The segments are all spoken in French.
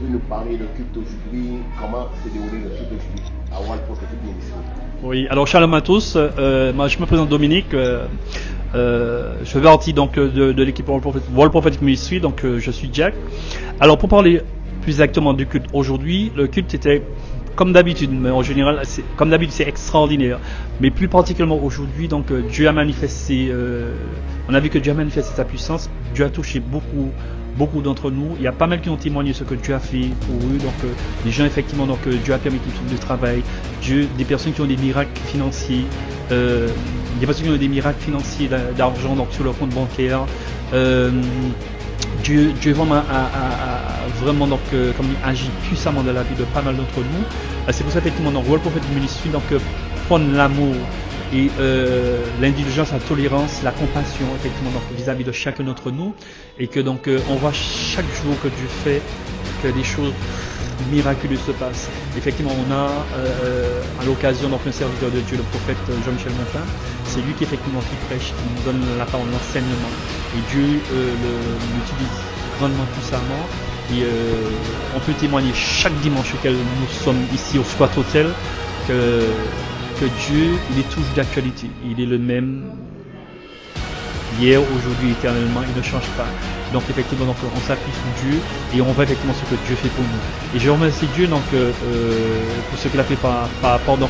peux nous parler de culte aujourd'hui, comment s'est déroulé le culte aujourd'hui à World Prophetic Ministry? Oui, alors shalom à tous, moi je me présente Dominique, je fais partie donc de l'équipe World Prophetic Ministry, donc je suis Jack. Alors pour parler plus exactement du culte aujourd'hui, le culte était comme d'habitude, mais en général, comme d'habitude c'est extraordinaire, mais plus particulièrement aujourd'hui, donc Dieu a manifesté, on a vu que Dieu a manifesté sa puissance, Dieu a touché beaucoup d'entre nous. Il y a pas mal qui ont témoigné ce que Dieu a fait pour eux. Donc, les gens, effectivement, donc, Dieu a permis qu'ils trouvent du travail. Des personnes qui ont des miracles financiers, des personnes qui ont des miracles financiers d'argent donc, sur leur compte bancaire. Dieu vraiment a vraiment donc, comme il agit puissamment dans la vie de pas mal d'entre nous. C'est pour ça, effectivement, dans World Prophetic Ministry, donc, prône l'amour et l'indulgence, la tolérance, la compassion, effectivement, donc vis-à-vis de chacun d'entre nous, et que donc on voit chaque jour que Dieu fait que des choses miraculeuses se passent. Effectivement, on a à l'occasion donc un serviteur de Dieu, le prophète Jean-Michel Montin. C'est lui qui effectivement qui prêche, qui nous donne la parole, l'enseignement, et Dieu l'utilise grandement puissamment. Et on peut témoigner chaque dimanche auquel nous sommes ici au Squat Hotel que Dieu, il est toujours d'actualité. Il est le même hier, aujourd'hui, éternellement, il ne change pas. Donc effectivement, donc, on s'appuie sur Dieu et on voit effectivement ce que Dieu fait pour nous. Et je remercie Dieu donc, pour ce qu'il a fait par rapport donc,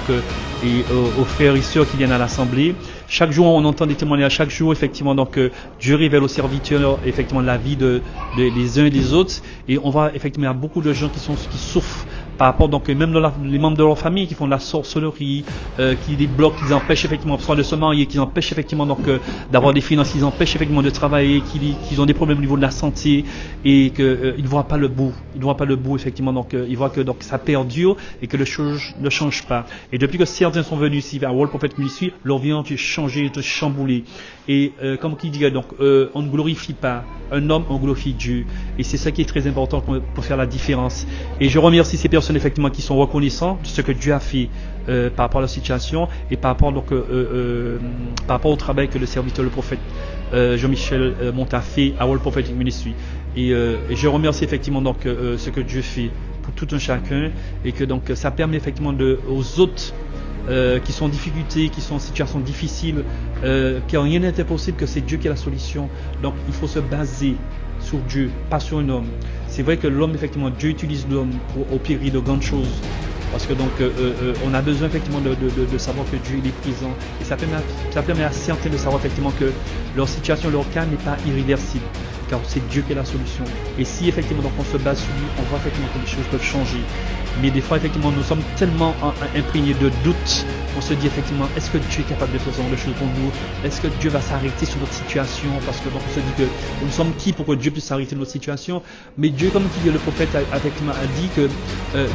aux frères et sœurs qui viennent à l'Assemblée. Chaque jour, on entend des témoignages. Chaque jour, effectivement, donc, Dieu révèle aux serviteurs effectivement la vie des uns et des autres. Et on voit effectivement, il y a beaucoup de gens qui souffrent par rapport, donc, même dans les membres de leur famille qui font de la sorcellerie, qui les bloquent, qui les empêchent effectivement soit de se marier, qui les empêchent effectivement donc d'avoir des finances, qui les empêchent effectivement de travailler, qui ont des problèmes au niveau de la santé et qu'ils ne voient pas le bout. Ils ne voient pas le bout effectivement, donc ils voient que donc ça perdure et que les choses ne changent pas. Et depuis que certains sont venus ici à World Prophetic Ministry, leur vie est changée, est chamboulée. Et comme qui dit donc, on ne glorifie pas un homme, on glorifie Dieu. Et c'est ça qui est très important pour faire la différence. Et je remercie ces personnes effectivement qui sont reconnaissants de ce que Dieu a fait par rapport à la situation et par rapport donc par rapport au travail que le serviteur, le prophète Jean-Michel Monta fait à World Prophetic Ministry. Et je remercie effectivement donc ce que Dieu fait pour tout un chacun et que donc ça permet effectivement aux autres qui sont en difficulté, qui sont en situation difficile, que rien n'est impossible, que c'est Dieu qui est la solution. Donc il faut se baser sur Dieu, pas sur un homme. C'est vrai que l'homme, effectivement, Dieu utilise l'homme au péril de grandes choses. Parce que donc on a besoin effectivement de savoir que Dieu il est présent. Et ça permet à certains de savoir effectivement que leur situation, leur cas n'est pas irréversible. Car c'est Dieu qui est la solution. Et si effectivement donc on se base sur lui, on voit effectivement que les choses peuvent changer. Mais des fois effectivement nous sommes tellement imprégnés de doutes, on se dit effectivement est-ce que Dieu est capable de faire ce genre de choses pour nous? Est-ce que Dieu va s'arrêter sur notre situation? Parce que donc on se dit que nous sommes qui pour que Dieu puisse s'arrêter de notre situation? Mais Dieu, comme le prophète a dit que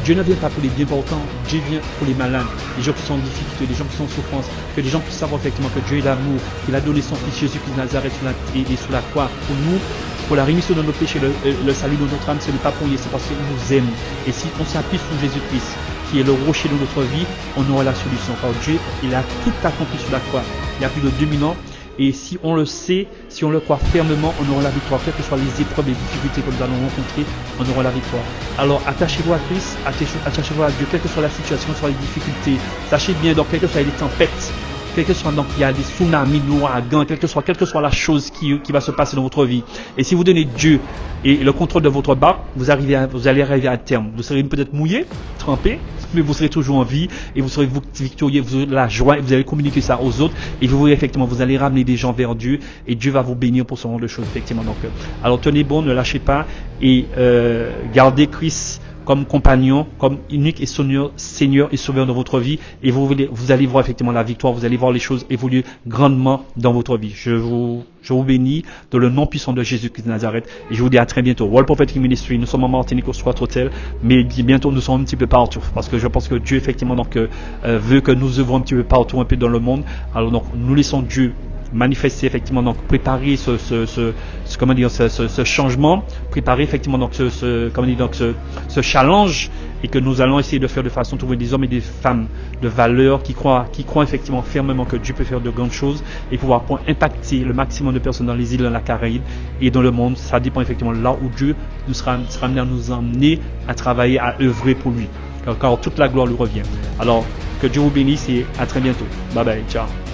Dieu ne vient pas pour les bien portants, Dieu vient pour les malades, les gens qui sont en difficulté, les gens qui sont en souffrance, que les gens puissent savoir effectivement que Dieu est l'amour, qu'il a donné son fils Jésus-Christ de Nazareth sur la croix pour nous, pour la rémission de nos péchés, le salut de notre âme. Ce n'est pas pour rien, c'est parce qu'il nous aime. Et si on s'appuie sur Jésus-Christ, qui est le rocher de notre vie, on aura la solution. Car Dieu, il a tout accompli sur la croix il y a plus de 2000 ans. Et si on le sait, si on le croit fermement, on aura la victoire. Quelles que soient les épreuves, les difficultés que nous allons rencontrer, on aura la victoire. Alors attachez-vous à Christ, attachez-vous à Dieu, quelle que soit la situation, quelles que soient les difficultés. Sachez bien, donc, quelles que soient les tempêtes, quel que soit donc il y a des tsunamis, l'ouragan, quelle que soit la chose qui va se passer dans votre vie. Et si vous donnez Dieu et le contrôle de votre barque, vous allez arriver à terme. Vous serez peut-être mouillé, trempé, mais vous serez toujours en vie et vous serez victorieux, vous aurez la joie et vous allez communiquer ça aux autres et vous verrez effectivement, vous allez ramener des gens vers Dieu et Dieu va vous bénir pour ce genre de choses effectivement. Donc, alors tenez bon, ne lâchez pas et gardez Christ comme compagnon, comme unique et Seigneur et Sauveur de votre vie, et vous allez voir effectivement la victoire, vous allez voir les choses évoluer grandement dans votre vie. Je vous bénis dans le nom puissant de Jésus-Christ de Nazareth, et je vous dis à très bientôt. World Prophetic Ministry, nous sommes en Martinique au Squat Hotel, mais bientôt nous sommes un petit peu partout, parce que je pense que Dieu effectivement donc veut que nous œuvrons un petit peu partout, un peu dans le monde. Alors donc nous laissons Dieu manifester effectivement, donc préparer ce changement, préparer effectivement donc ce challenge, et que nous allons essayer de faire de façon trouver des hommes et des femmes de valeur qui croient effectivement fermement que Dieu peut faire de grandes choses et pouvoir impacter le maximum de personnes dans les îles, dans la Caraïbe et dans le monde. Ça dépend effectivement là où Dieu sera amené à nous emmener à travailler, à œuvrer pour lui. Car toute la gloire lui revient. Alors, que Dieu vous bénisse et à très bientôt. Bye bye, ciao.